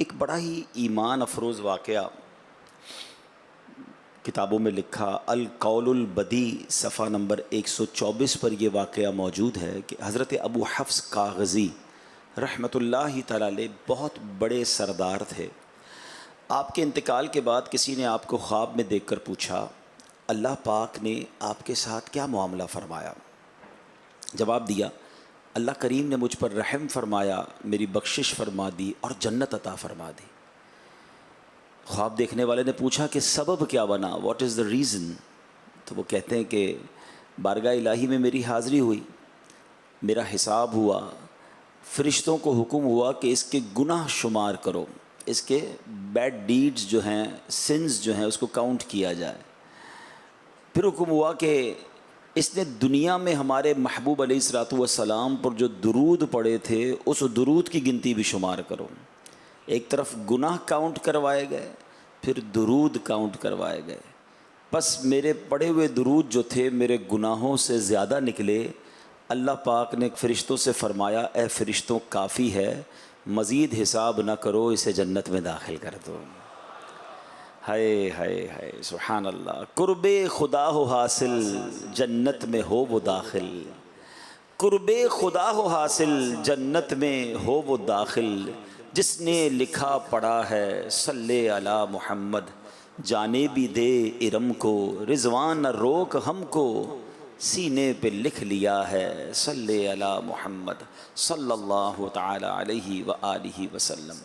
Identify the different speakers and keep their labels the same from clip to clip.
Speaker 1: एक बड़ा ही ईमान अफरोज़ वाक़या किताबों में लिखा अल कौलुल बदी सफ़ा नंबर 124 पर यह वाक़या मौजूद है कि हज़रत अबू हफ्स कागज़ी रहमतुल्लाहि तआला अलैह बहुत बड़े सरदार थे। आपके इंतकाल के बाद किसी ने आपको ख्वाब में देखकर पूछा, अल्लाह पाक ने आपके साथ क्या मामला फ़रमाया? जवाब दिया, अल्लाह करीम ने मुझ पर रहम फरमाया, मेरी बख्शिश फरमा दी और जन्नत अता फरमा दी। ख्वाब देखने वाले ने पूछा कि सबब क्या बना, व्हाट इज़ द रीज़न? तो वो कहते हैं कि बारगाह इलाही में मेरी हाज़िरी हुई, मेरा हिसाब हुआ, फ़रिश्तों को हुक्म हुआ कि इसके गुनाह शुमार करो, इसके बैड डीड्स जो हैं, सिंस जो हैं, उसको काउंट किया जाए। फिर हुक्म हुआ कि इसने दुनिया में हमारे महबूब अलैहिस्सलातु वस्सलाम पर जो दुरूद पढ़े थे उस दुरूद की गिनती भी शुमार करो। एक तरफ गुनाह काउंट करवाए गए, फिर दुरूद काउंट करवाए गए। बस मेरे पढ़े हुए दुरूद जो थे मेरे गुनाहों से ज़्यादा निकले। अल्लाह पाक ने फ़रिश्तों से फ़रमाया, ए फ़रिश्तों काफ़ी है, मज़ीद हिसाब ना करो, इसे जन्नत में दाखिल कर दो। हाय हाय हाय सुभान अल्लाह। कुर्बे खुदा हो हासिल, जन्नत में हो वो दाखिल। कुर्बे खुदा हो हासिल, जन्नत में हो वो दाखिल। जिसने लिखा पढ़ा है सल्ले अला मोहम्मद, जाने भी दे इरम को, रिजवान न रोक हमको, सीने पे लिख लिया है सल्ले अला मोहम्मद सल्लल्लाहु ताला अलैहि व आलिहि वसल्लम।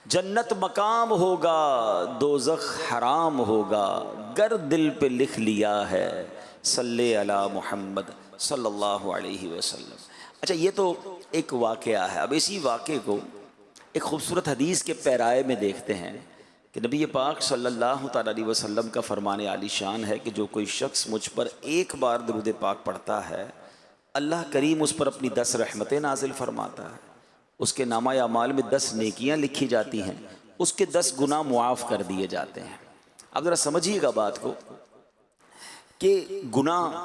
Speaker 1: जन्नत मकाम होगा, दोज़ख हराम होगा, गर दिल पे लिख लिया है सल्ले अला मोहम्मद सल्लल्लाहु अलैहि वसल्लम। अच्छा, ये तो एक वाक़या है। अब इसी वाक़े को एक ख़ूबसूरत हदीस के पैराए में देखते हैं कि नबी पाक सल्लल्लाहु ताला अलैहि वसल्लम का फ़रमान आली शान है कि जो कोई शख्स मुझ पर एक बार दुरूद पाक पढ़ता है, अल्लाह करीम उस पर अपनी 10 रहमतें नाजिल फरमाता है, उसके नामा अमाल में 10 नेकियां लिखी जाती हैं, उसके 10 गुनाह मुआफ़ कर दिए जाते हैं। अब ज़रा समझिएगा बात को कि गुनाह,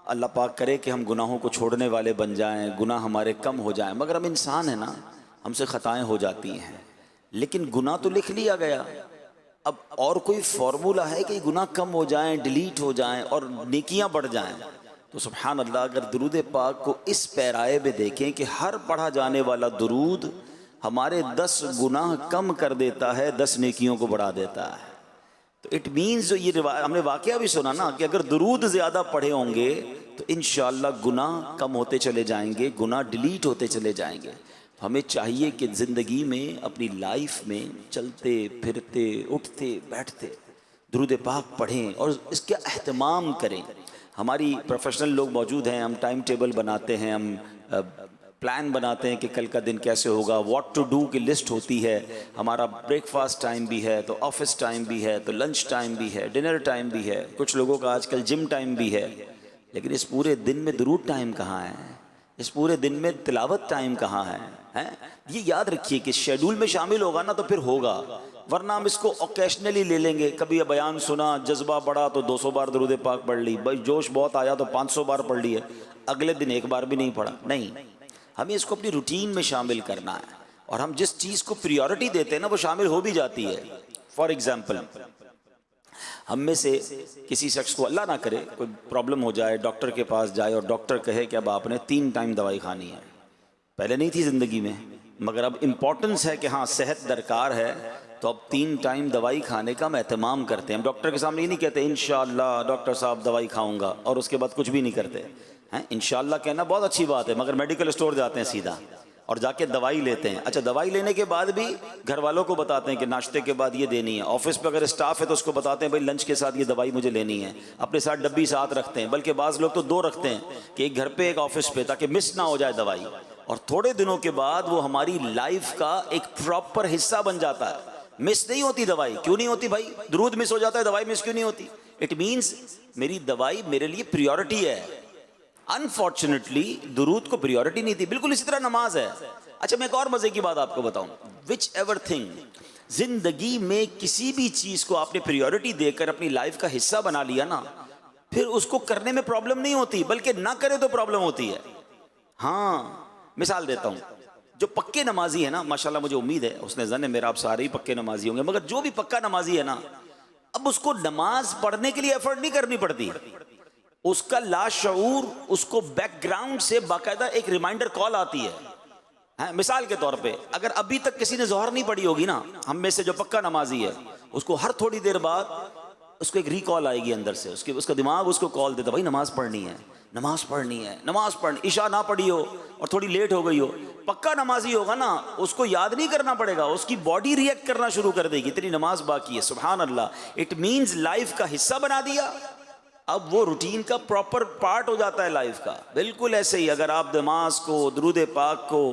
Speaker 1: अल्लाह पाक करे कि हम गुनाहों को छोड़ने वाले बन जाएं, गुनाह हमारे कम हो जाएं, मगर हम इंसान हैं ना, हमसे ख़ताएँ हो जाती हैं। लेकिन गुनाह तो लिख लिया गया, अब और कोई फार्मूला है कि गुनाह कम हो जाएं, डिलीट हो जाएं और नेकियां बढ़ जाएं? तो सुभान अल्लाह, अगर दुरूद पाक को इस पैराए में देखें कि हर पढ़ा जाने वाला दुरूद हमारे 10 गुनाह कम कर देता है, 10 नेकियों को बढ़ा देता है। तो इट मीन्स जो ये हमने वाक़या भी सुना ना कि अगर दुरूद ज़्यादा पढ़े होंगे तो इंशाअल्लाह गुनाह कम होते चले जाएंगे, गुनाह डिलीट होते चले जाएंगे। हमें चाहिए कि ज़िंदगी में, अपनी लाइफ में चलते फिरते उठते बैठते दुरूद पाक पढ़ें और इसका अहतमाम करें। हमारी प्रोफेशनल लोग मौजूद हैं, हम टाइम टेबल बनाते हैं, हम प्लान बनाते हैं कि कल का दिन कैसे होगा, व्हाट टू डू की लिस्ट होती है। हमारा ब्रेकफास्ट टाइम भी है, तो ऑफिस टाइम भी है, तो लंच टाइम भी है, डिनर टाइम भी है, कुछ लोगों का आजकल जिम टाइम भी है। लेकिन इस पूरे दिन में दुरूद टाइम कहाँ है? इस पूरे दिन में तिलावत टाइम कहाँ है? हैं? ये याद रखिए कि शेड्यूल में शामिल होगा ना तो फिर होगा, वरना हम इसको ओकेशनली ले लेंगे। कभी बयान सुना, जज्बा बढ़ा तो 200 बार दुरूद पाक पढ़ ली, भाई जोश बहुत आया तो 500 बार पढ़ लिए, अगले दिन एक बार भी नहीं पढ़ा। नहीं, हमें इसको अपनी रूटीन में शामिल करना है और हम जिस चीज़ को प्रियोरिटी देते हैं ना वो शामिल हो भी जाती है। फॉर एग्जाम्पल, हम में से किसी शख्स को अल्लाह ना करे कोई प्रॉब्लम हो जाए, डॉक्टर के पास जाए और डॉक्टर कहे कि अब आपने 3 टाइम दवाई खानी है। पहले नहीं थी ज़िंदगी में, मगर अब इम्पोर्टेंस है कि हाँ सेहत दरकार है, तो अब 3 टाइम दवाई खाने का हम एहतमाम करते हैं। हम डॉक्टर के सामने ये नहीं कहते इंशाअल्लाह डॉक्टर साहब दवाई खाऊंगा और उसके बाद कुछ भी नहीं करते हैं। इंशाअल्लाह कहना बहुत अच्छी बात है, मगर मेडिकल स्टोर जाते हैं सीधा और जाके दवाई लेते हैं। अच्छा, दवाई लेने के बाद भी घर वालों को बताते हैं कि नाश्ते के बाद ये देनी है। ऑफिस पे अगर स्टाफ है तो उसको बताते हैं भाई लंच के साथ ये दवाई मुझे लेनी है। अपने साथ डब्बी साथ रखते हैं, बल्कि बाज़ लोग तो 2 रखते हैं कि एक घर पे एक ऑफिस पे, ताकि मिस ना हो जाए दवाई। और थोड़े दिनों के बाद वो हमारी लाइफ का एक प्रॉपर हिस्सा बन जाता है। मिस नहीं होती दवाई। क्यों नहीं होती भाई? दुरूद मिस हो जाता है, दवाई मिस क्यों नहीं होती? इट मीन्स मेरी दवाई मेरे लिए प्रियोरिटी है। अनफॉर्चुनेटली दुरूद को प्रियोरिटी नहीं थी। बिल्कुल इसी तरह नमाज है। अच्छा, मैं एक और मजे की बात आपको बताऊं, विच एवर थिंग, जिंदगी में किसी भी चीज को आपने प्रियोरिटी देकर अपनी लाइफ का हिस्सा बना लिया ना, फिर उसको करने में प्रॉब्लम नहीं होती, बल्कि ना करे तो प्रॉब्लम होती है। हाँ, मिसाल देता हूं, जो पक्के नमाजी है ना, माशाल्लाह मुझे उम्मीद है, उसने जन है मेरा आप सारे ही पक्के नमाजी होंगे, मगर जो भी पक्का नमाजी है ना, अब उसको नमाज पढ़ने के लिए एफर्ट नहीं करनी पड़ती। उसका लाशऊर उसको बैकग्राउंड से बाकायदा एक रिमाइंडर कॉल आती है। मिसाल के तौर पे अगर अभी तक किसी ने जोहर नहीं पढ़ी होगी ना, हम में से जो पक्का नमाजी है, उसको हर थोड़ी देर बाद उसको एक रिकॉल आएगी अंदर से, उसका दिमाग उसको कॉल देता, भाई नमाज पढ़नी है, नमाज पढ़नी है, नमाज पढ़नी। इशा ना पढ़ी हो और थोड़ी लेट हो गई हो, पक्का नमाजी होगा ना, उसको याद नहीं करना पड़ेगा, उसकी बॉडी रिएक्ट करना शुरू कर देगी, इतनी नमाज बाकी है। सुभान अल्लाह, इट मीन्स लाइफ का हिस्सा बना दिया, अब वो रूटीन का प्रॉपर पार्ट हो जाता है लाइफ का। बिल्कुल ऐसे ही अगर आप नमाज को, दुरूद पाक को,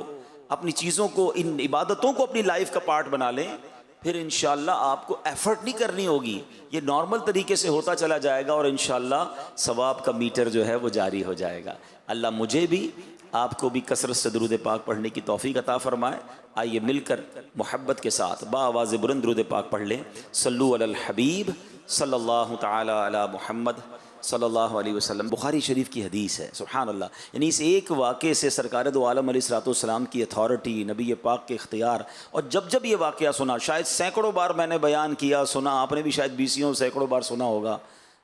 Speaker 1: अपनी चीज़ों को, इन इबादतों को अपनी लाइफ का पार्ट बना लें, फिर इंशाअल्लाह आपको एफर्ट नहीं करनी होगी, ये नॉर्मल तरीके से होता चला जाएगा और इंशाअल्लाह सवाब का मीटर जो है वो जारी हो जाएगा। अल्लाह मुझे भी आपको भी कसरत से दुरूद पाक पढ़ने की तौफीक अता फरमाए। आइए मिलकर मोहब्बत के साथ बाआवाज़ बुलंद दुरूद पाक पढ़ लें। सल्लु अलल हबीब सल्लल्लाहु तआला अला मुहम्मद सल्लल्लाहु अलैहि वसल्लम। बुखारी शरीफ की हदीस है। सुभान अल्लाह, यानी इस एक वाक़े से सरकार दो आलम अलैहिस्सलाम की अथॉरिटी, नबी पाक के इख्तियार, और जब जब ये वाक़या सुना, शायद सैकड़ों बार मैंने बयान किया, सुना, आपने भी शायद बीसियों सैकड़ों बार सुना होगा,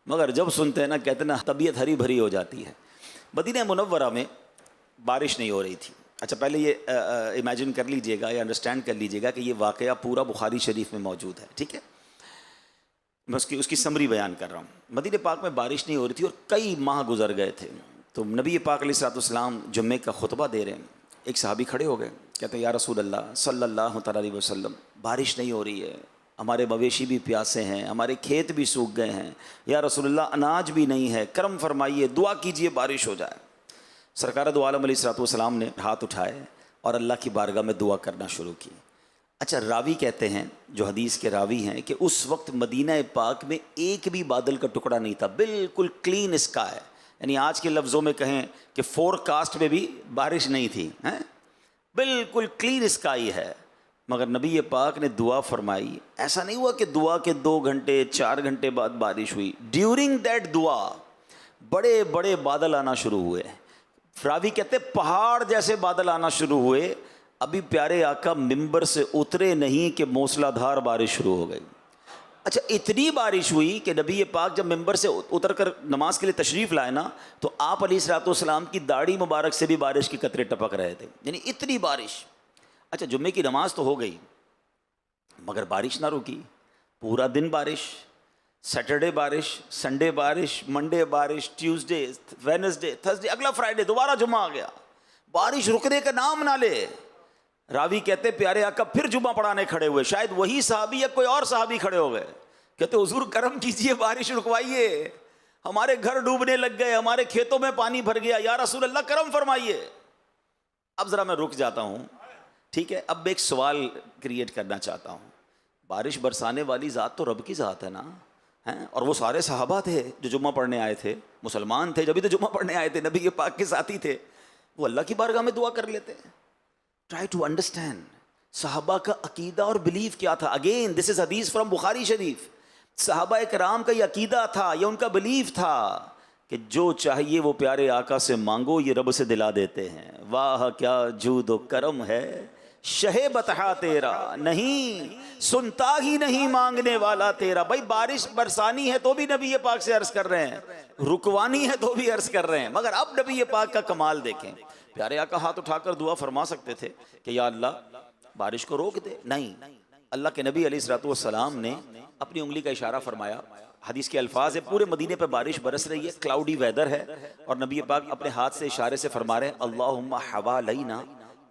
Speaker 1: मगर जब सुनते हैं ना, कहते ना तबीयत हरी भरी हो जाती है। मदीना मुनव्वरा में बारिश नहीं हो रही थी। अच्छा, पहले ये इमेजिन कर लीजिएगा या अंडरस्टैंड कर लीजिएगा कि ये वाक़या पूरा बुखारी शरीफ में मौजूद है, ठीक है। मैं उसकी समरी बयान कर रहा हूँ। मदीने पाक में बारिश नहीं हो रही थी और कई माह गुजर गए थे। तो नबी पाक अलैहिस्सलाम जुम्मे का खुतबा दे रहे हैं, एक सहाबी खड़े हो गए, कहते हैं या रसूल अल्लाह सल्लल्लाहु अलैहि वसल्लम, बारिश नहीं हो रही है, हमारे मवेशी भी प्यासे हैं, हमारे खेत भी सूख गए हैं, या रसूल अल्लाह अनाज भी नहीं है, करम फरमाइए, दुआ कीजिए बारिश हो जाए। सरकार दो आलम अलैहिस्सलाम ने हाथ उठाए और अल्लाह की बारगाह में दुआ करना शुरू की। अच्छा, रावी कहते हैं, जो हदीस के रावी हैं, कि उस वक्त मदीना पाक में एक भी बादल का टुकड़ा नहीं था, बिल्कुल क्लीन स्काई, यानी आज के लफ्ज़ों में कहें कि फोरकास्ट में भी बारिश नहीं थी, हैं, बिल्कुल क्लीन स्काई है। मगर नबी पाक ने दुआ फरमाई। ऐसा नहीं हुआ कि दुआ के 2 घंटे 4 घंटे बाद बारिश हुई, ड्यूरिंग दैट दुआ बड़े बड़े बादल आना शुरू हुए। रावी कहते पहाड़ जैसे बादल आना शुरू हुए। अभी प्यारे आका मिंबर से उतरे नहीं कि मूसलाधार बारिश शुरू हो गई। अच्छा, इतनी बारिश हुई कि नबी पाक जब मिंबर से उतर कर नमाज के लिए तशरीफ़ लाए ना, तो आप अलैहिस्सलाम की दाढ़ी मुबारक से भी बारिश के कतरे टपक रहे थे, यानी इतनी बारिश। अच्छा, जुम्मे की नमाज तो हो गई, मगर बारिश ना रुकी, पूरा दिन बारिश, सैटरडे बारिश, संडे बारिश, मंडे बारिश, ट्यूसडे, वेडनेसडे, थर्सडे, अगला फ्राइडे दोबारा जुम्मा आ गया, बारिश रुकने का नाम ना ले। रावी कहते प्यारे आका फिर जुम्मा पढ़ाने खड़े हुए, शायद वही साहबी या कोई और साहबी खड़े हो गए, कहते हुजूर करम कीजिए, बारिश रुकवाइए, हमारे घर डूबने लग गए, हमारे खेतों में पानी भर गया, या रसूल अल्लाह करम फरमाइए। अब ज़रा मैं रुक जाता हूँ, ठीक है। अब एक सवाल क्रिएट करना चाहता हूँ। बारिश बरसाने वाली ज़ात तो रब की ज़ात है ना, हैं, और वो सारे सहाबा थे जो जुम्मा पढ़ने आए थे, मुसलमान थे, जब भी तो जुम्मा पढ़ने आए थे, नबी के पाक के साथी थे, वो अल्लाह की बारगाह में दुआ कर लेते हैं। ट्राई टू अंडरस्टैंड सहाबा का अकीदा और बिलीव क्या था। अगेन दिस इज हदीस फ्रॉम बुखारी शरीफ। सहाबा कराम का ये अकीदा था, ये उनका बिलीव था कि जो चाहिए वो प्यारे आका से मांगो, ये रब से दिला देते हैं। वाह क्या जूद व करम है, शहे बतहा तेरा, नहीं सुनता ही नहीं मांगने वाला तेरा। भाई बारिश बरसानी है तो भी नबी पाक से अर्ज कर रहे हैं, रुकवानी है तो भी अर्ज कर रहे हैं, मगर अब नबी पाक का कमाल देखें। प्यारे आका हाथ उठाकर दुआ फरमा सकते थे कि या अल्लाह बारिश को रोक दे, नहीं, अल्लाह के नबी अलैहिस्सलाम ने अपनी उंगली का इशारा फरमाया। हदीस के अल्फाज है, पूरे मदीने पे बारिश बरस रही है, क्लाउडी वेदर है, और नबी पाक अपने हाथ से इशारे से फरमा रहे हैं अल्लाहुम्मा हवालैना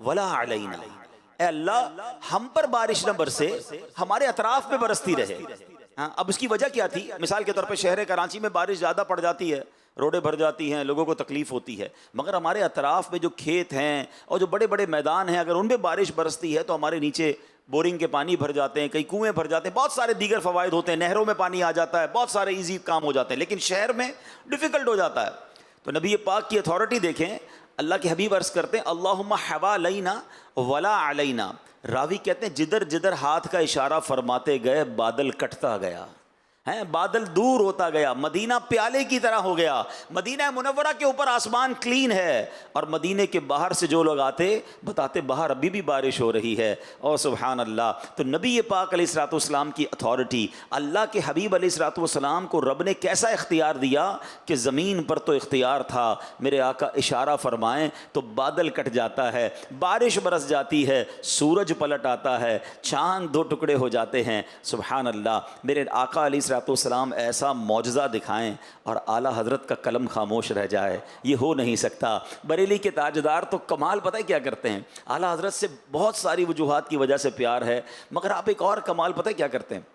Speaker 1: वला अलैना, ए अल्लाह हम पर बारिश न बरसे, हमारे अतराफ में बरसती रहे। हाँ, अब उसकी वजह क्या थी? मिसाल के तौर पे शहर कराची में बारिश ज़्यादा पड़ जाती है, रोडें भर जाती हैं, लोगों को तकलीफ़ होती है, मगर हमारे अतराफ़ में जो खेत हैं और जो बड़े बड़े मैदान हैं, अगर उनमें बारिश बरसती है तो हमारे नीचे बोरिंग के पानी भर जाते हैं, कई कुएँ भर जाते हैं, बहुत सारे दीगर फ़वाइद होते हैं, नहरों में पानी आ जाता है, बहुत सारे ईजी काम हो जाते हैं, लेकिन शहर में डिफ़िकल्ट हो जाता है। तो नबी पाक की अथॉरिटी देखें, अल्लाह के हबीब अर्ज़ करते हैं अल्लाहुम्मा हवालैना वला अलैना। रावी कहते हैं जिधर जिधर हाथ का इशारा फरमाते गए बादल कटता गया, हैं, बादल दूर होता गया, मदीना प्याले की तरह हो गया, मदीना मुनव्वरा के ऊपर आसमान क्लीन है, और मदीने के बाहर से जो लोग आते बताते बाहर अभी भी बारिश हो रही है। और सुभान अल्लाह। तो नबी पाक अलैहिस्सलाम की अथॉरिटी, अल्लाह के हबीब अलैहिस्सलाम को रब ने कैसा इख्तियार दिया कि ज़मीन पर तो इख्तियार था, मेरे आका इशारा फरमाएं तो बादल कट जाता है, बारिश बरस जाती है, सूरज पलट आता है, चांद दो टुकड़े हो जाते हैं। सुभान अल्लाह। मेरे आका अलैहिस्सलाम ऐसा मौजज़ा दिखाएं और आला हज़रत का कलम खामोश रह जाए, ये हो नहीं सकता। बरेली के ताजदार तो कमाल पता है क्या करते हैं, आला हज़रत से बहुत सारी वजूहात की वजह से प्यार है, मगर आप एक और कमाल पता है क्या करते हैं,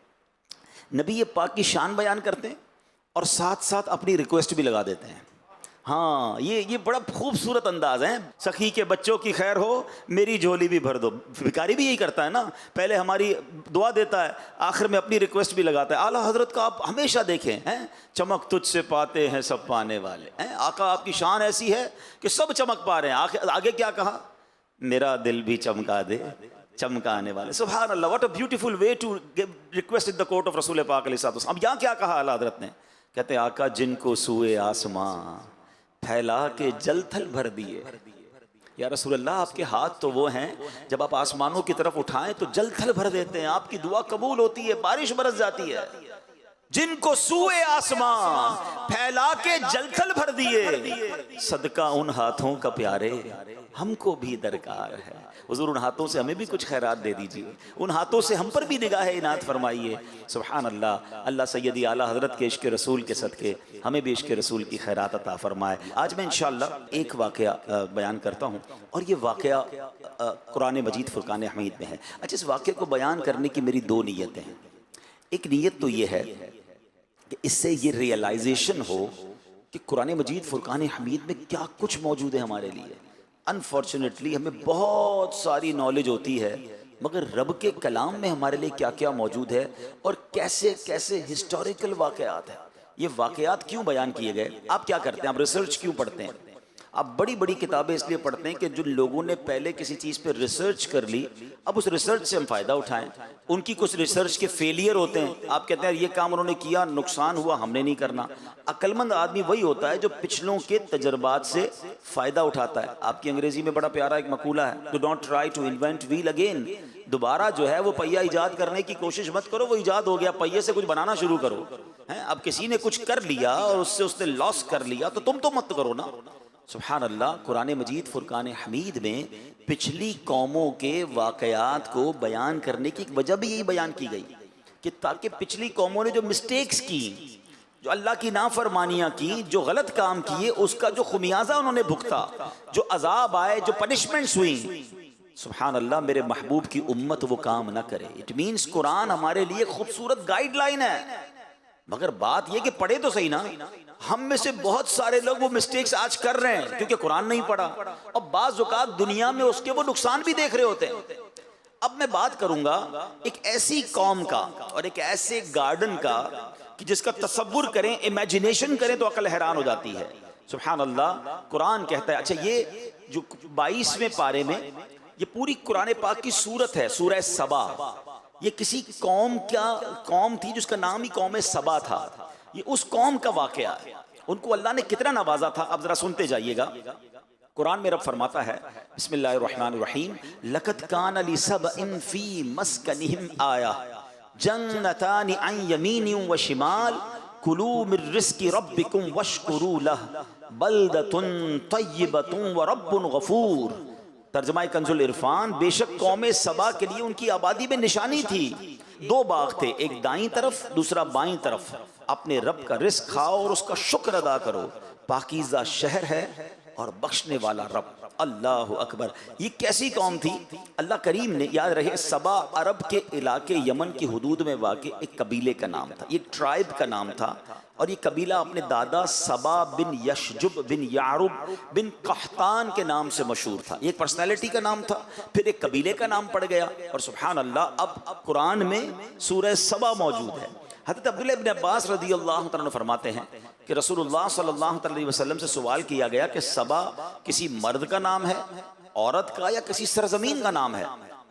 Speaker 1: नबी पाक की शान बयान करते हैं और साथ साथ अपनी रिक्वेस्ट भी लगा देते हैं। हाँ, ये बड़ा खूबसूरत अंदाज़ है। सखी के बच्चों की खैर हो, मेरी झोली भी भर दो। भिखारी भी यही करता है ना, पहले हमारी दुआ देता है, आखिर में अपनी रिक्वेस्ट भी लगाता है। आला हज़रत का आप हमेशा देखें हैं, चमक तुझसे पाते हैं सब पाने वाले हैं। आका आपकी शान ऐसी है कि सब चमक पा रहे हैं। आगे क्या कहा, मेरा दिल भी चमका दे चमकाने वाले। सुभान अल्लाह, what a beautiful way to give request in the court of रसूल पाक अलैहिस्सलाम। अब यहाँ क्या कहा आला हज़रत ने, कहते हैं आका जिनको सूए आसमां फैला के जल थल भर दिए। या रसूल अल्लाह, आपके हाथ तो वो हैं जब आप आसमानों की तरफ उठाएं तो जल थल भर देते हैं, आपकी दुआ कबूल होती है, बारिश बरस जाती है। जिनको सूए आसमां फैला के जलथल भर दिए, सदका उन हाथों का प्यारे हमको भी दरकार है। हुजूर उन हाथों से हमें भी कुछ खैरात दे दीजिए, उन हाथों से हम पर भी निगाह इनात फरमाइए। सुभान अल्लाह। अल्लाह सैयदी आला हज़रत के इश्क़ रसूल के सदके हमें भी इश्क़ रसूल की खैरात अता फरमाए। आज मैं इंशाअल्लाह एक वाक़या बयान करता हूँ, और ये वाक़या कुरान मजीद फ़ुरक़ान हमीद में है। अच्छा, इस वाक़े को बयान करने की मेरी दो नीयतें हैं। एक नीयत तो ये है कि इससे ये रियलाइजेशन हो कि कुरान मजीद फ़ुरक़ान हमीद में क्या कुछ मौजूद है हमारे लिए। अनफॉर्चुनेटली हमें बहुत सारी नॉलेज होती है, मगर रब के कलाम में हमारे लिए क्या क्या मौजूद है और कैसे कैसे हिस्टोरिकल वाक़यात है। ये वाक़यात क्यों बयान किए गए, आप क्या करते हैं, आप रिसर्च क्यों पढ़ते हैं? आप बड़ी बड़ी किताबें इसलिए पढ़ते हैं कि जो लोगों ने पहले किसी चीज़ पे रिसर्च कर ली, अब उस रिसर्च से हम फ़ायदा उठाएं। उनकी कुछ रिसर्च के फेलियर होते हैं, आप कहते हैं ये काम उन्होंने किया, नुकसान हुआ, हमने नहीं करना। अक्लमंद आदमी वही होता है जो पिछलों के तजर्बात से फ़ायदा उठाता है। आपकी अंग्रेज़ी में बड़ा प्यारा एक मकूला है, do not try to invent wheel again. दोबारा जो है वो पहिया ईजाद करने की कोशिश मत करो, वो ईजाद हो गया, पहिए से कुछ बनाना शुरू करो। हैं, अब किसी ने कुछ कर लिया और उससे उसने लॉस कर लिया, तो तुम तो मत करो ना। सुभान अल्लाह। कुरान मजीद फ़ुरक़ान हमीद में पिछली कौमों के वाक़यात को बयान करने की एक वजह भी यही बयान की गई कि ताकि पिछली कौमों ने जो मिस्टेक्स की, जो अल्लाह की नाफरमानियाँ की, जो गलत काम किए, उसका जो खुमियाजा उन्होंने भुगता, जो अजाब आए, जो पनिशमेंट्स हुई, सुभान अल्लाह, मेरे महबूब की उम्मत वो काम ना करे। इट मीन्स कुरान हमारे लिए खूबसूरत गाइडलाइन है, मगर बात यह कि पढ़े तो सही ना। हम में से बहुत सारे लोग वो मिस्टेक्स आज कर रहे हैं क्योंकि कुरान नहीं पढ़ा, और बाज़ औक़ात दुनिया में उसके वो नुकसान भी देख रहे होते हैं। अब मैं बात करूंगा एक ऐसी कौम का और एक ऐसे गार्डन का कि जिसका तसव्वुर करें, इमेजिनेशन करें तो अकल हैरान हो जाती है। सुभान अल्लाह। कुरान कहता है, अच्छा ये जो 22वें पारे में ये पूरी कुरान पाक की सूरत है, सूरह सबा। ये किसी कौम थी जिसका नाम ही कौम सबा था। ये उस कौम का वाक़या है, उनको अल्लाह ने कितना नवाजा था। अब जरा सुनते जाइएगा। कुरान में रब फरमाता है, बिस्मिल्लाहिर्रहमानिर्रहीम, लक़द कान लिसबइन फ़ी मस्कनिहिम आया जन्नतानि अन यमीनिन व शिमाल कुलू मिर रिज़्क़ि रब्बिकुम वश्कुरू लह बल्दतुन तय्यबतुन व रब्बुन गफूर। तर्जमा कंजुल इरफान, बेशक कौम सबा के लिए उनकी आबादी में निशानी थी। 2 बाग थे, एक दाईं तरफ दूसरा बाईं तरफ। अपने रब का रिज़्क़ खाओ और उसका शुक्र अदा करो। पाकीज़ा शहर है और बख्शने वाला रब। अल्लाह अकबर। ये कैसी कौम थी? अल्लाह करीम ने, याद रहे, सबा अरब के इलाके यमन की हुदूद में वाक़े एक कबीले का नाम था, ये ट्राइब का नाम था। और ये कबीला अपने दादा सबा बिन यशजुब बिन यारुब बिन कहतान के नाम से मशहूर था। एक पर्सनैलिटी का नाम था, फिर एक कबीले का नाम पड़ गया। और सुभान अल्लाह, अब कुरान में सूरह सबा मौजूद है। हज़रत अब्दुल्लाह इब्न अब्बास रज़ियल्लाहु तआला फरमाते हैं कि रसूलुल्लाह सल्लल्लाहु अलैहि वसल्लम से सवाल किया गया कि सबा किसी मर्द का नाम है, औरत का, या किसी सरजमीन का नाम है?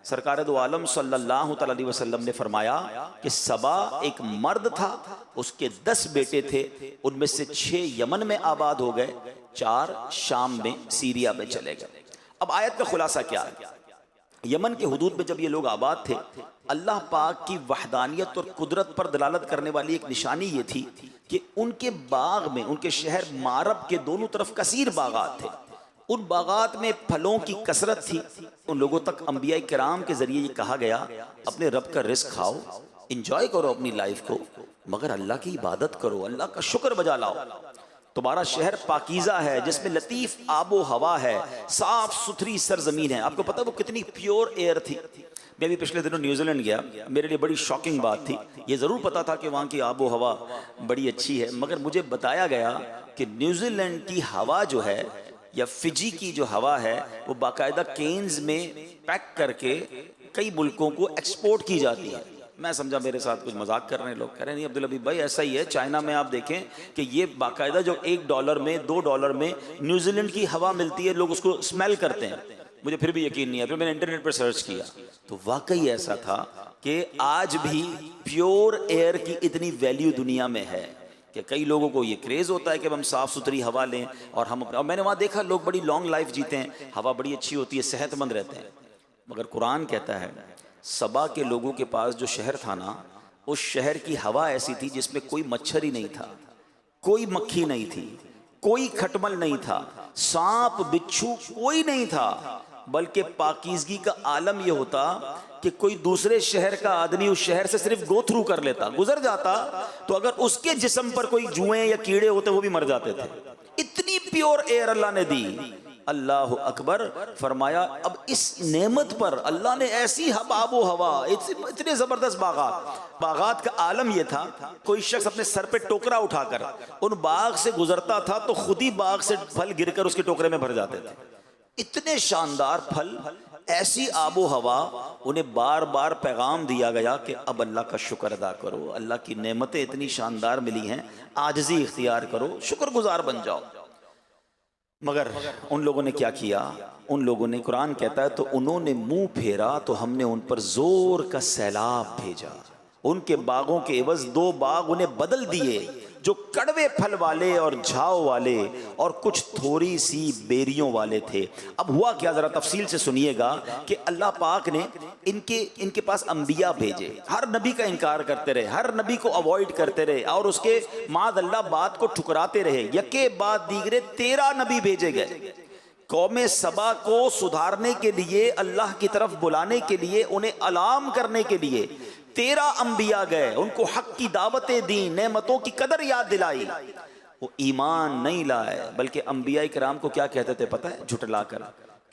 Speaker 1: सरकार दो आलम सल्लल्लाहु अलैहि वसल्लम ने फरमाया कि सबा एक मर्द था, उसके 10 बेटे थे, उनमें से 6 यमन में आबाद हो गए, 4 शाम में सीरिया में चले गए। अब आयत का खुलासा क्या है? यमन के हुदूद में जब ये लोग आबाद थे, अल्लाह पाक की वहदानियत और कुदरत पर दलालत करने वाली एक निशानी ये थी कि उनके बाग में, उनके शहर मारब के दोनों तरफ कसीर बागात थे। उन बागात में फलों की कसरत थी। उन लोगों तक अंबिया किराम के जरिए ये कहा गया, अपने रब का रिस्क खाओ, इंजॉय करो अपनी लाइफ को, मगर अल्लाह की इबादत करो, अल्लाह का शुक्र बजा लाओ। तुम्हारा शहर पाकीज़ा है, जिसमें लतीफ़ आबो हवा है, साफ सुथरी सरजमीन है। आपको पता है वो कितनी प्योर एयर थी? मैं भी पिछले दिनों न्यूजीलैंड गया, मेरे लिए बड़ी शॉकिंग बात थी। ये ज़रूर पता था कि वहाँ की आबो हवा बड़ी अच्छी है, मगर मुझे बताया गया कि न्यूजीलैंड की हवा जो है या फिजी की जो हवा है वो बाकायदा केन्स में पैक करके कई मुल्कों को एक्सपोर्ट की जाती है। मैं समझा मेरे साथ कुछ मजाक कर रहे हैं लोग, कह रहे हैं नहीं अब्दुल हबीब भाई ऐसा ही है। चाइना में आप देखें कि ये बाकायदा जो $1 में $2 में न्यूजीलैंड की हवा मिलती है, लोग उसको स्मेल करते हैं। मुझे फिर भी यकीन नहीं है, फिर मैंने इंटरनेट पर सर्च किया तो वाकई ऐसा था कि आज भी प्योर एयर की इतनी वैल्यू दुनिया में है कि कई लोगों को ये क्रेज़ होता है कि हम साफ़ सुथरी हवा लें और हम अपने, और मैंने वहाँ देखा लोग बड़ी लॉन्ग लाइफ जीते हैं, हवा बड़ी अच्छी होती है, सेहतमंद रहते हैं। मगर कुरान कहता है सबा के लोगों के पास जो शहर था ना, उस शहर की हवा ऐसी थी जिसमें कोई मच्छर ही नहीं था, कोई मक्खी नहीं थी, कोई खटमल नहीं था, सांप बिच्छू कोई नहीं था, बल्कि पाकीज़गी का आलम यह होता कि कोई दूसरे शहर का आदमी उस शहर से सिर्फ गो थ्रू कर लेता, गुजर जाता, तो अगर उसके जिस्म पर कोई जुएं या कीड़े होते वो भी मर जाते थे। इतनी प्योर एयर अल्लाह ने दी। अल्लाह अकबर। फरमाया अब इस नेमत पर अल्लाह ने ऐसी आबो हवा, इतने जबरदस्त बागात का आलम यह था, कोई शख्स अपने सर पे टोकरा उठाकर उन बाग से गुजरता था तो खुद ही बाग से फल गिरकर उसके टोकरे में भर जाते थे। इतने शानदार फल, ऐसी आबो हवा, उन्हें बार बार पैगाम दिया गया कि अब अल्लाह का शुक्र अदा करो, अल्लाह की नेमतें इतनी शानदार मिली हैं, आजिज़ी इख्तियार करो, शुक्रगुजार बन जाओ। मगर उन लोगों ने क्या किया? उन लोगों ने, कुरान कहता है, तो उन्होंने मुंह फेरा तो हमने उन पर जोर का सैलाब भेजा। उनके बागों के एवज 2 बाग उन्हें बदल दिए, जो कड़वे फल वाले और झाव वाले और कुछ थोड़ी सी बेरियों वाले थे। अब हुआ क्या, जरा तफसील से सुनिएगा कि अल्लाह पाक ने इनके पास अंबिया भेजे, हर नबी का इनकार करते रहे, हर नबी को अवॉइड करते रहे और उसके माद अल्लाह बात को ठुकराते रहे। यके बाद दीगरे 13 नबी भेजे गए कौमे सबा को सुधारने के लिए, अल्लाह की तरफ बुलाने के लिए, उन्हें अलाम करने के लिए 13 अंबिया गए, उनको हक की दावतें दी, नेमतों की कदर याद दिलाई। वो ईमान नहीं लाए, बल्कि अंबिया किराम को क्या कहते थे पता है? झुटला कर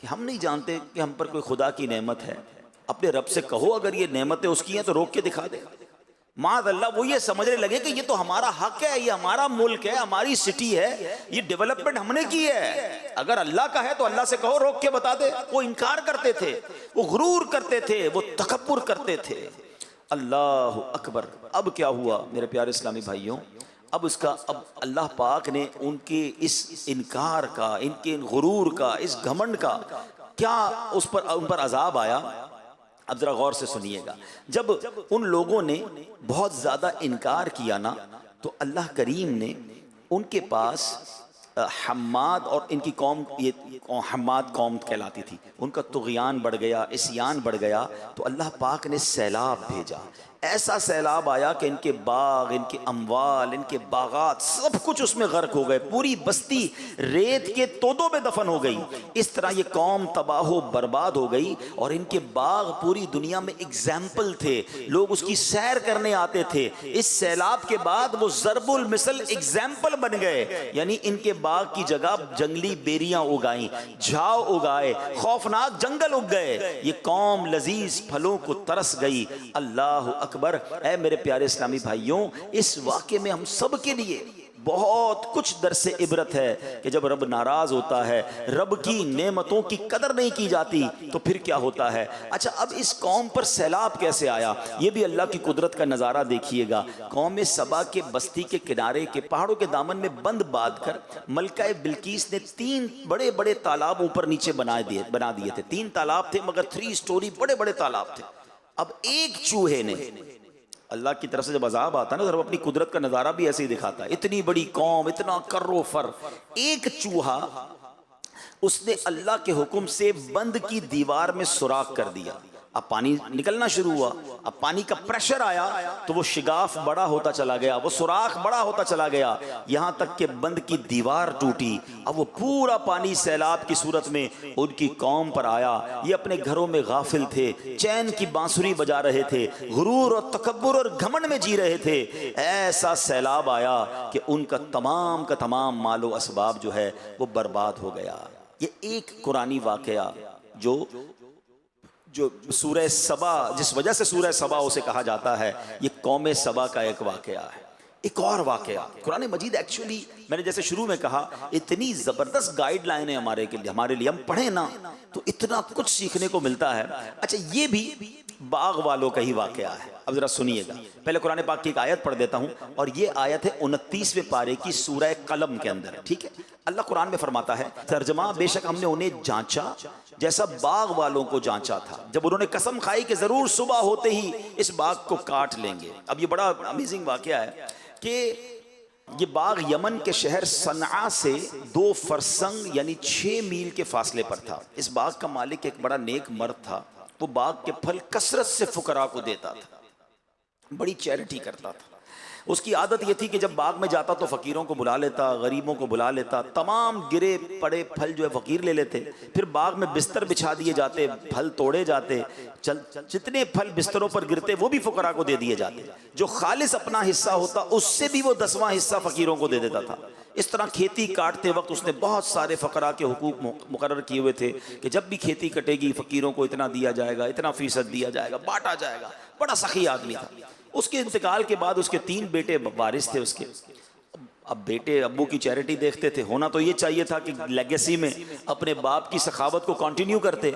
Speaker 1: कि हम नहीं जानते कि हम पर कोई खुदा की नेमत है। अपने रब से कहो अगर ये नेमतें उसकी हैं तो रोक के दिखा दे। माद अल्लाह वो ये समझने लगे कि ये तो हमारा हक है, ये हमारा मुल्क है, हमारी सिटी है, ये डेवलपमेंट हमने की है, अगर अल्लाह का है तो अल्लाह से कहो, रोक के बता दे। वो इनकार करते थे, वो गुरूर करते थे, वो तकब्बुर करते थे। अल्लाह अकबर। अब क्या हुआ मेरे प्यारे इस्लामी भाइयों? अब अल्लाह पाक ने उनके इस इनकार का, इनके गुरूर का, इस घमंड का क्या उन पर अजाब आया। अब जरा गौर से सुनिएगा। जब उन लोगों ने बहुत ज्यादा इनकार किया ना, तो अल्लाह करीम ने उनके पास हम्माद, और इनकी कौम ये हम्माद कौम कहलाती थी, उनका तुग़यान बढ़ गया, इस्यान बढ़ गया, तो अल्लाह पाक ने सैलाब भेजा। ऐसा सैलाब आया कि इनके बाग, इनके अमवाल, इनके बागात सब कुछ उसमें गर्क हो गए, पूरी बस्ती रेत के तोदों में दफन हो गई। इस तरह ये कौम तबाह बर्बाद हो गई और इनके बाग पूरी दुनिया में एग्जाम्पल थे, लोग उसकी सैर करने आते थे। इस सैलाब के बाद वो ज़रबुल मिसल एग्जाम्पल बन गए, यानी इनके बाग की जगह जंगली बेरियां उगाई, झाव उगाए, खौफनाक जंगल उग गए। ये कौम लजीज फलों को तरस गई। अल्लाह अकबर। ऐ मेरे प्यारे इस्लामी भाइयों, इस वाक़े में हम सब के लिए बहुत कुछ दर्स इबरत है कि जब रब नाराज होता है, रब की नेमतों की कदर नहीं की जाती तो फिर क्या होता है। अच्छा, अब इस कौम पर सैलाब कैसे आया, ये भी अल्लाह की कुदरत का नज़ारा देखिएगा। कौम सबा के बस्ती के किनारे के पहाड़ों के दामन में बंद बांध कर मलका बिल्कीस ने 3 बड़े बड़े तालाब ऊपर नीचे बना दिए थे। 3 तालाब थे मगर 3 स्टोरी बड़े बड़े तालाब थे। अब एक चूहे ने, अल्लाह की तरफ से जब अजाब आता है ना तो अपनी कुदरत का नज़ारा भी ऐसे ही दिखाता है। इतनी बड़ी कौम, इतना कर्रो फर, एक चूहा उसने अल्लाह के हुक्म से बंद की दीवार में सुराख कर दिया। अब पानी निकलना शुरू हुआ, अब पानी का प्रेशर आया तो वो शिगाफ बड़ा होता चला गया, वो सुराख बड़ा होता चला गया, यहां तक कि बंद की दीवार टूटी। अब वो पूरा पानी सैलाब की सूरत में उनकी कौम पर आया। ये अपने घरों में गाफिल थे, चैन की बांसुरी बजा रहे थे, गुरूर और तकब्बुर और घमंड में जी रहे थे। ऐसा सैलाब आया कि उनका तमाम का तमाम मालो असबाब जो है वो बर्बाद हो गया। ये एक कुरानी वाकया जो सूरह सबा, जिस वजह से सूरह सबा उसे कहा जाता है, ये कौम सबा का एक वाकया है। एक और वाकया कुरान मजीद, एक्चुअली मैंने जैसे शुरू में कहा, इतनी ज़बरदस्त गाइडलाइन है हमारे लिए, हम पढ़ें ना तो इतना कुछ सीखने को मिलता है। अच्छा, ये भी बाग वालों का ही वाकया है। अब जरा सुनिएगा, पहले कुरान पाक की एक आयत पढ़ देता हूं, और ये आयत है 29वें पारे की सूरह कलम के अंदर है। ठीक है, अल्लाह कुरान में फरमाता है, तर्जमा, बेशक हमने उन्हें जांचा जैसा बाग वालों को जांचा था, जब उन्होंने कसम खाई कि जरूर सुबह होते ही इस बाग को काट लेंगे। अब ये बड़ा अमेजिंग वाकया है कि ये बाग यमन के शहर सनआ से 2 फरसंग यानी 6 मील के फासले पर था। इस बाग का मालिक एक बड़ा नेक मर्द था। वो बाग के फल कसरत से फुकरा को देता था, बड़ी चैरिटी करता था। उसकी आदत यह थी कि जब बाग में जाता तो फ़कीरों को बुला लेता, गरीबों को बुला लेता, तमाम गिरे पड़े फल जो है फ़कीर ले लेते, फिर बाग में बिस्तर बिछा दिए जाते, फल तोड़े जाते, जितने फल बिस्तरों पर गिरते वो भी फ़ुकरा को दे दिए जाते। जो खालिस अपना हिस्सा होता उससे भी वो 10वां हिस्सा फ़कीरों को दे देता था। इस तरह खेती काटते वक्त उसने बहुत सारे फ़करा के हुकूक मुकर्रर किए हुए थे कि जब भी खेती कटेगी फ़कीरों को इतना दिया जाएगा, इतना फ़ीसद दिया जाएगा, बांटा जाएगा। बड़ा सखी आदमी था। उसके इंतकाल के बाद उसके 3 बेटे वारिस थे उसके। अब बेटे अब्बू की चैरिटी देखते थे, होना तो ये चाहिए था कि लेगेसी में अपने बाप की सखावत को कंटिन्यू करते।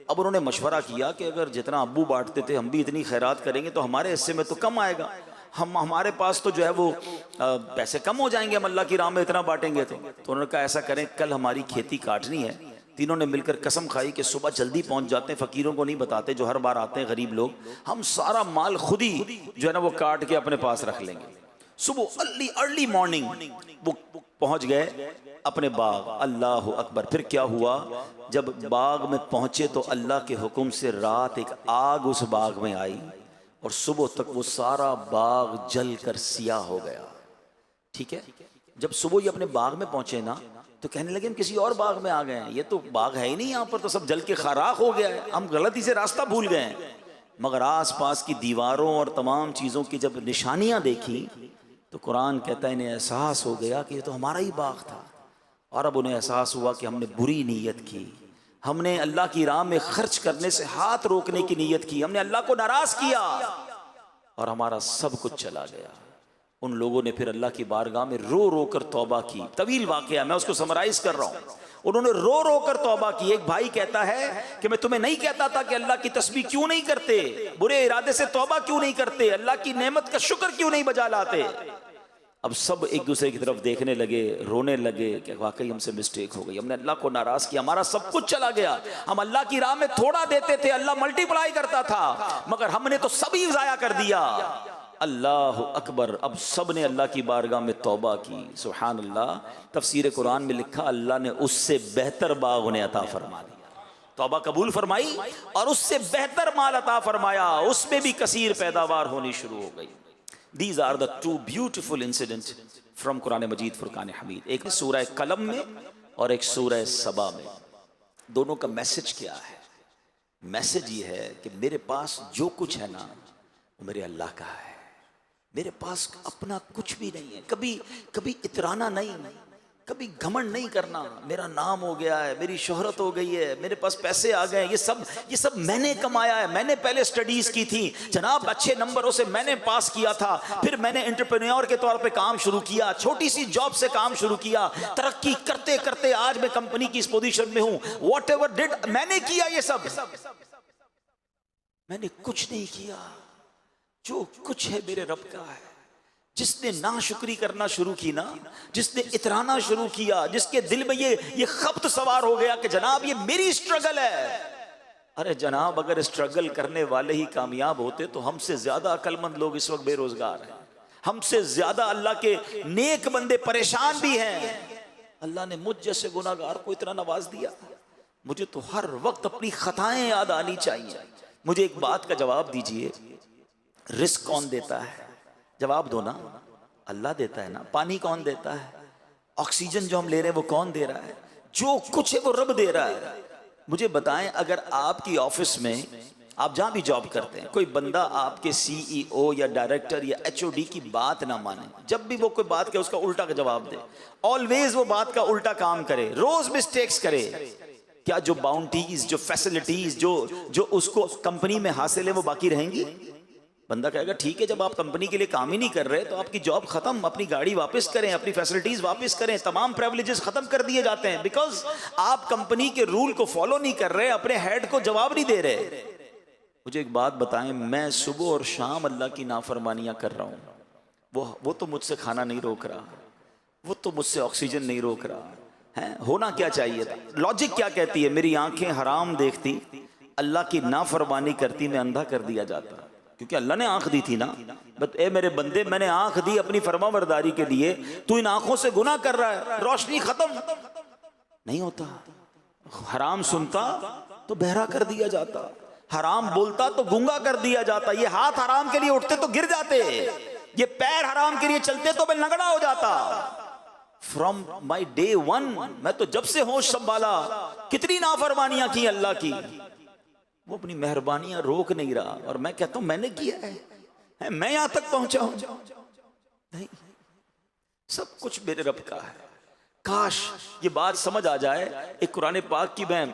Speaker 1: अब उन्होंने मशवरा किया कि अगर जितना अब्बू बांटते थे हम भी इतनी खैरात करेंगे तो हमारे हिस्से में तो कम आएगा, हमारे पास तो जो है वो पैसे कम हो जाएंगे, हम अल्लाह की राह में इतना बांटेंगे। तो उन्होंने कहा ऐसा करें, कल हमारी खेती काटनी है। तीनों ने मिलकर कसम खाई कि सुबह जल्दी पहुंच जाते हैं, फ़कीरों को नहीं बताते जो हर बार आते हैं गरीब लोग, हम सारा माल खुद ही जो है ना वो काट के अपने पास रख लेंगे। सुबह अर्ली मॉर्निंग वो पहुंच गए अपने बाग। अल्लाह अकबर। फिर क्या हुआ, जब बाग में पहुंचे तो अल्लाह के हुक्म से रात एक आग उस बाग में आई और सुबह तक वो सारा बाग जल कर सिया हो गया। ठीक है, जब सुबह ये अपने बाग में पहुंचे ना तो कहने लगे हम किसी और बाग में आ गए हैं, ये तो बाग है ही नहीं, यहाँ पर तो सब जल के खाराख हो गया है, हम गलती से रास्ता भूल गए हैं। मगर आस पास की दीवारों और तमाम चीज़ों की जब निशानियां देखी तो कुरान कहता है इन्हें एहसास हो गया कि ये तो हमारा ही बाग था। और अब उन्हें एहसास हुआ कि हमने बुरी नीयत की, हमने अल्लाह की राह में खर्च करने से हाथ रोकने की नीयत की, हमने अल्लाह को नाराज किया और हमारा सब कुछ चला गया। उन लोगों ने फिर अल्लाह की बारगाह में रो रो कर तौबा की। तवील वाक़या, मैं उसको समराइज कर रहा हूँ। उन्होंने रो रो कर तौबा की। एक भाई कहता है कि मैं तुम्हें नहीं कहता था कि अल्लाह की तस्बीह क्यों नहीं करते, बुरे इरादे से तौबा क्यों नहीं करते, अल्लाह की नेमत का शुक्र क्यों नहीं बजा लाते। अब सब एक दूसरे की तरफ देखने लगे, रोने लगे कि वाकई हमसे मिस्टेक हो गई, हमने अल्लाह को नाराज किया, हमारा सब कुछ चला गया। हम अल्लाह की राह में थोड़ा देते थे, अल्लाह मल्टीप्लाई करता था, मगर हमने तो सभी ज़ाया कर दिया। अल्लाह अकबर। अब सब ने अल्लाह की बारगाह में तौबा की। सुभान अल्लाह। तफसीर कुरान में लिखा अल्लाह ने उससे बेहतर बाग उन्हें अता फरमा दिया। तौबा कबूल फरमाई और उससे बेहतर माल अता फरमाया, उसमें भी कसीर पैदावार होनी शुरू हो गई। These are the two beautiful incidents from Quran मजीद फुरकान हमीद। एक सूरह कलम में और एक सूरह सबा में। दोनों का मैसेज क्या है? मैसेज ये है कि मेरे पास जो कुछ है ना वो मेरे अल्लाह का है, मेरे पास अपना कुछ भी नहीं है। कभी कभी इतराना नहीं, कभी घमंड नहीं करना, मेरा नाम हो गया है, मेरी शोहरत हो गई है, मेरे पास पैसे आ गए, ये सब मैंने कमाया है, मैंने पहले स्टडीज की थी जनाब, अच्छे नंबरों से मैंने पास किया था, फिर मैंने एंटरप्रेन्योर के तौर पे काम शुरू किया, छोटी सी जॉब से काम शुरू किया, तरक्की करते करते आज मैं कंपनी की इस पोजीशन में हूं। वॉट एवर डिड, मैंने किया ये सब? मैंने कुछ नहीं किया। जो कुछ है मेरे रब का है। जिसने नाशुक्री करना शुरू की ना, जिसने इतराना शुरू किया, जिसके दिल में ये खप्त सवार हो गया कि जनाब ये मेरी स्ट्रगल है। अरे जनाब, अगर स्ट्रगल करने वाले ही कामयाब होते तो हमसे ज्यादा अक्लमंद लोग इस वक्त बेरोजगार हैं, हमसे ज्यादा अल्लाह के नेक बंदे परेशान भी हैं। अल्लाह ने मुझ जैसे गुनाहगार को इतना नवाज दिया। मुझे तो हर वक्त अपनी खताएं याद आनी चाहिए। मुझे एक बात का जवाब दीजिए, रिस्क कौन देता है? जवाब दो ना। अल्लाह देता है ना। पानी कौन देता है? ऑक्सीजन जो हम ले रहे हैं वो कौन दे रहा है? जो कुछ है वो रब दे रहा है। मुझे बताएं, अगर आपकी ऑफिस में, आप जहां भी जॉब करते हैं, कोई बंदा आपके सीईओ या डायरेक्टर या एचओडी की बात ना माने, जब भी वो कोई बात करे उसका उल्टा का जवाब दे, ऑलवेज वो बात का उल्टा काम करे, रोज मिस्टेक्स करे, क्या जो बाउंटीज, जो फैसिलिटीज जो उसको कंपनी में हासिल है वो बाकी रहेंगी? बंदा कहेगा ठीक है, जब आप कंपनी के लिए काम ही नहीं कर रहे तो आपकी जॉब खत्म, अपनी गाड़ी वापस करें, अपनी फैसिलिटीज वापस करें, तमाम प्रिविलेजेस खत्म कर दिए जाते हैं, बिकॉज आप कंपनी के रूल को फॉलो नहीं कर रहे, अपने हेड को जवाब नहीं दे रहे। मुझे एक बात बताएं, मैं सुबह और शाम अल्लाह की नाफरमानियां कर रहा हूं, वो तो मुझसे खाना नहीं रोक रहा, वो तो मुझसे ऑक्सीजन नहीं रोक रहा है। होना क्या चाहिए था? लॉजिक क्या कहती है? मेरी आंखें हराम देखती, अल्लाह की नाफरमानी करती, मैं अंधा कर दिया जाता, क्योंकि अल्लाह ने आंख दी थी ना। बट ए मेरे बंदे, मैंने आंख दी अपनी फरमाबरदारी के लिए, तू इन आंखों से गुनाह कर रहा है, रोशनी खत्म नहीं होता। हराम सुनता तो बहरा कर दिया जाता, हराम बोलता तो गूंगा कर दिया जाता, ये हाथ हराम के लिए उठते तो गिर जाते, ये पैर हराम के लिए चलते तो मैं लंगड़ा हो जाता। फ्रॉम माई डे वन, मैं तो जब से होश संभाला कितनी नाफरमानियां की अल्लाह की, वो अपनी मेहरबानियां रोक नहीं रहा, और मैं कहता हूं मैंने किया है, मैं यहां तक पहुंचा हूं? नहीं, सब कुछ मेरे रब का है। काश ये बात समझ आ जाए। एक कुरान पाक की मैं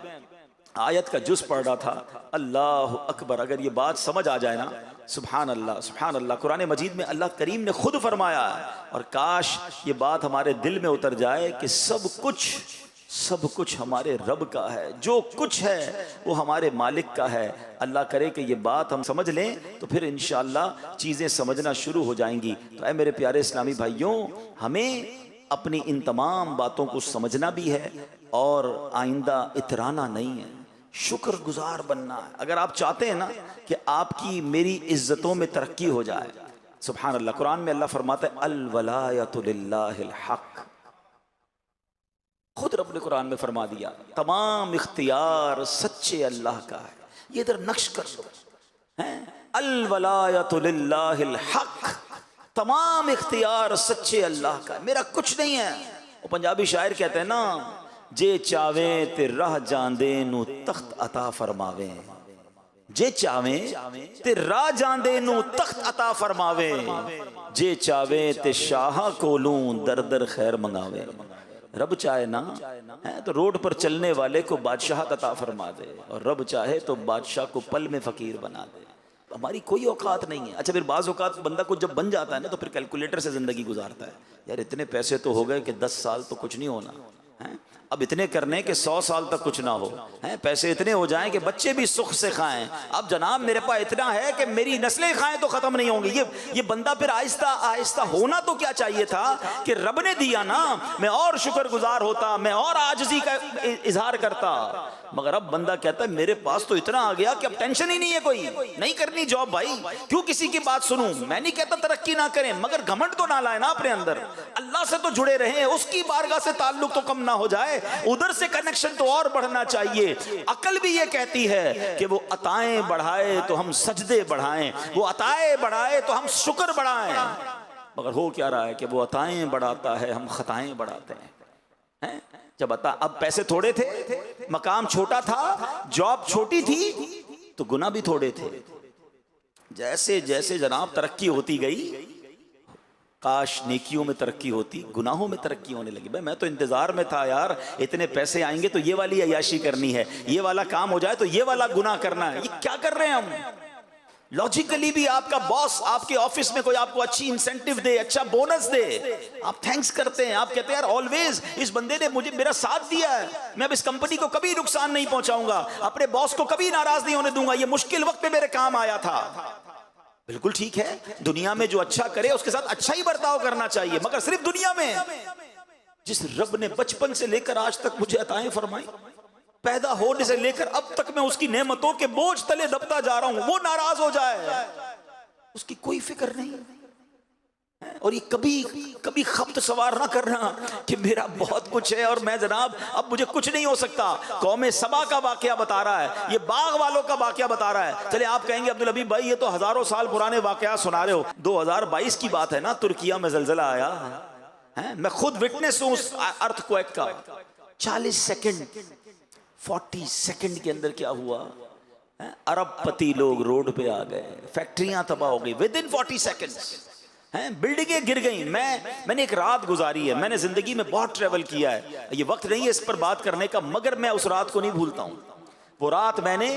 Speaker 1: आयत का जुज़ पढ़ रहा था, अल्लाह अकबर, अगर ये बात समझ आ जाए ना, सुभान अल्लाह सुभान अल्लाह। कुरान मजीद में अल्लाह करीम ने खुद फरमाया है, और काश ये बात हमारे दिल में उतर जाए कि सब कुछ हमारे रब का है, जो कुछ है वो हमारे मालिक का है। अल्लाह करे कि ये बात हम समझ लें तो फिर इंशाअल्लाह चीज़ें समझना शुरू हो जाएंगी। तो ऐ मेरे प्यारे इस्लामी भाइयों, हमें अपनी इन तमाम बातों को समझना भी है और आइंदा इतराना नहीं है, शुक्रगुजार बनना है। अगर आप चाहते हैं ना कि आपकी मेरी इज्जतों में तरक्की हो जाए, सुभान अल्लाह, कुरान में अल्लाह फरमाता है अल वलायतु लिल्लाहिल हक। खुद रब ने कुरान में फरमा दिया, तमाम इख्तियार सच्चे अल्लाह का है। ये इधर नक्श कर लो, अल वलायतु लिल्लाहिल हक, तमाम इख्तियार सच्चे अल्लाह का, मेरा कुछ नहीं है। वो पंजाबी शायर कहते हैं ना, जे चावे ते राह जांदे नू तख्त अता फरमावे, जे चावे ते राह जांदे नू तख्त अता फरमावे, जे चावे ते शाह कोलू दर दर खैर मंगावे। रब चाहे ना है तो रोड पर चलने वाले को बादशाह अता फरमा दे, और रब चाहे तो बादशाह को पल में फकीर बना दे। हमारी कोई औकात नहीं है। अच्छा, फिर बाज़ औकात बंदा कुछ जब बन जाता है ना तो फिर कैलकुलेटर से ज़िंदगी गुजारता है, यार इतने पैसे तो हो गए कि 10 साल तो कुछ नहीं होना है, अब इतने करने के 100 साल तक कुछ ना हो, हैं पैसे इतने हो जाएं कि बच्चे भी सुख से खाएं। अब जनाब मेरे पास इतना है कि मेरी नस्लें खाएं तो ख़त्म नहीं होंगी। ये बंदा फिर आहिस्ता आहिस्ता होना तो क्या चाहिए था कि रब ने दिया ना, मैं और शुक्रगुजार होता, मैं और आजिज़ी का इजहार करता, मगर अब बंदा कहता है मेरे पास तो इतना आ गया कि अब टेंशन ही नहीं है, कोई नहीं करनी जॉब, भाई क्यों किसी की बात सुनूं। मैं नहीं कहता तरक्की ना करें, मगर घमंड तो ना लाए ना अपने अंदर, अल्लाह से तो जुड़े रहें, उसकी बारगाह से ताल्लुक तो कम ना हो जाए, उधर से कनेक्शन तो और बढ़ना चाहिए। अकल भी ये कहती है कि वो अताएं बढ़ाए तो हम सजदे बढ़ाएं, वो अताएं बढ़ाए तो हम शुक्र बढ़ाएं, मगर हो क्या रहा है कि वो अताएं बढ़ाता है, हम खताएं बढ़ाते हैं। जब अब पैसे थोड़े थे, मकाम छोटा था, जॉब छोटी थी, तो गुना भी थोड़े थे। जैसे जैसे जनाब तरक्की होती गई, काश नेकियों में तरक्की होती, गुनाहों में तरक्की होने लगी। भाई मैं तो इंतजार में था यार, इतने पैसे आएंगे तो ये वाली अय्याशी करनी है, ये वाला काम हो जाए तो ये वाला गुनाह करना है। ये क्या कर रहे हैं हम? लॉजिकली भी आपका बॉस आपके ऑफिस में कोई आपको अच्छी इंसेंटिव दे, अच्छा बोनस दे, आप थैंक्स करते हैं, आप कहते हैं यार ऑलवेज इस बंदे ने मुझे मेरा साथ दिया है, मैं अब इस कंपनी को कभी नुकसान नहीं पहुंचाऊंगा, अपने बॉस को कभी नाराज नहीं होने दूंगा, ये मुश्किल वक्त पे मेरे काम आया था। बिल्कुल ठीक है, दुनिया में जो अच्छा करे उसके साथ अच्छा ही बर्ताव करना चाहिए, मगर सिर्फ दुनिया में। जिस रब ने बचपन से लेकर आज तक मुझे अताएं फरमाई, पैदा होने से लेकर अब तक मैं उसकी नेमतों के बोझ तले दबता जा रहा हूं, वो नाराज हो जाए उसकी कोई फिक्र नहीं। और ये कभी कभी खप्त सवार ना करना कि मेरा बहुत कुछ है और मैं जनाब अब मुझे कुछ नहीं हो सकता। कौमे सबा का वाकया बता रहा है, ये बाग वालों का वाकया बता रहा है। चले आप कहेंगे अब्दुल हबीब भाई ये तो हजारों साल पुराने वाकया सुना रहे हो, 2022 की बात है ना, तुर्किया में जलजला आया है, मैं खुद विटनेस हूं उस अर्थक्वेक का। 40 सेकंड 40 सेकंड के अंदर क्या हुआ, अरबपति लोग रोड पे आ गए, फैक्ट्रियां तबाह हो गई विद इन 40 सेकंड्स, बिल्डिंगें गिर गई। मैंने एक रात गुजारी है, मैंने जिंदगी में बहुत ट्रेवल किया है, ये वक्त नहीं है इस पर बात करने का, मगर मैं उस रात को नहीं भूलता हूं। वो रात मैंने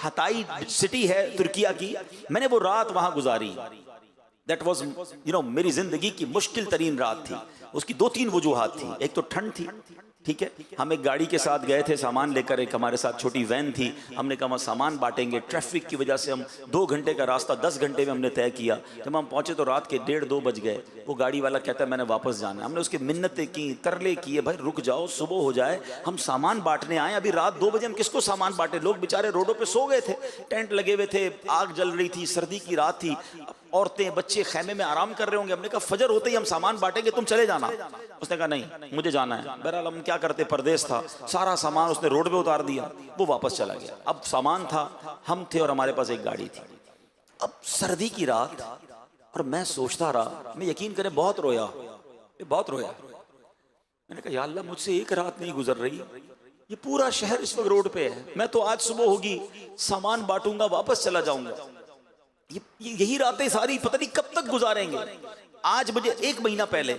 Speaker 1: हताई सिटी है तुर्किया की, मैंने वो रात वहां गुजारी। दैट वाज मेरी जिंदगी की मुश्किल तरीन रात थी। उसकी 2-3 वजूहात थी। एक तो ठंड थी, ठीक है, हम एक गाड़ी के साथ गए थे सामान लेकर, एक हमारे साथ छोटी वैन थी, हमने कहा सामान बांटेंगे। ट्रैफिक की वजह से हम 2 घंटे का रास्ता 10 घंटे में हमने तय किया। जब हम पहुंचे तो रात के 1:30-2 बज गए। वो गाड़ी वाला कहता है मैंने वापस जाना है। हमने उसकी मिन्नतें की, तरले किए, भाई रुक जाओ, सुबह हो जाए, हम सामान बांटने आए, अभी रात 2 बजे हम किसको सामान बांटे। लोग बेचारे रोडों पर सो गए थे, टेंट लगे हुए थे, आग जल रही थी, सर्दी की रात थी, औरतें बच्चे खेमे में आराम कर रहे होंगे। हमने कहा फजर होते ही हम सामान बांटेंगे, तुम चले जाना। उसने कहा नहीं मुझे जाना है। बहरहाल हम क्या करते, परदेश था, सारा सामान उसने रोड पे उतार दिया, वो वापस चला गया। अब सामान था, हम थे और हमारे पास एक गाड़ी थी। अब सर्दी की रात, और मैं सोचता रहा, मैं यकीन करें बहुत रोया, बहुत रोया। मैंने कहा या अल्लाह मुझसे एक रात नहीं गुजर रही, ये पूरा शहर इस वक्त रोड पे है, मैं तो आज सुबह होगी सामान बांटूंगा वापस चला जाऊंगा, यही रातें सारी पता नहीं कब तक गुजारेंगे। आज मुझे 1 महीना पहले,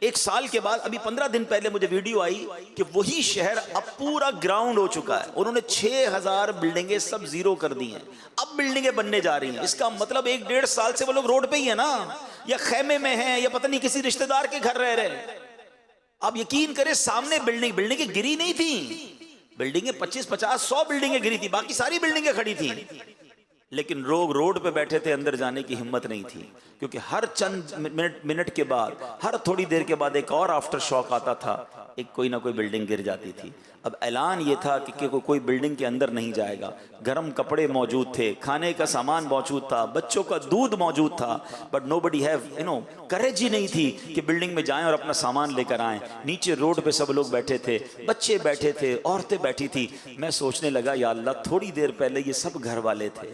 Speaker 1: 1 साल के बाद, अभी 15 दिन पहले मुझे वीडियो आई कि वही शहर अब पूरा ग्राउंड हो चुका है। उन्होंने 6000 बिल्डिंगें सब जीरो कर दी हैं, अब बिल्डिंगें बनने जा रही हैं। इसका मतलब 1-1.5 साल से वो लोग रोड पे ही है ना, या खेमे में हैं, या पता नहीं किसी रिश्तेदार के घर रह रहे। आप यकीन करें सामने बिल्डिंगें गिरी नहीं थी, बिल्डिंगें 25-50-100 बिल्डिंगें गिरी थी, बाकी सारी बिल्डिंगें खड़ी थी। लेकिन लोग रोड पे बैठे थे, अंदर जाने की हिम्मत नहीं थी, क्योंकि हर चंद मिनट के बाद, हर थोड़ी देर के बाद एक और आफ्टर शॉक आता था, एक कोई ना कोई बिल्डिंग गिर जाती थी। अब ऐलान ये था कि कोई बिल्डिंग के अंदर नहीं जाएगा। गर्म कपड़े मौजूद थे, खाने का सामान मौजूद था, बच्चों का दूध मौजूद था, बट नोबडी हैव करेज ही नहीं थी कि बिल्डिंग में जाएं और अपना सामान लेकर आएं। नीचे रोड पे सब लोग बैठे थे, बच्चे बैठे थे, औरतें बैठी थी। मैं सोचने लगा या अल्लाह थोड़ी देर पहले ये सब घर वाले थे।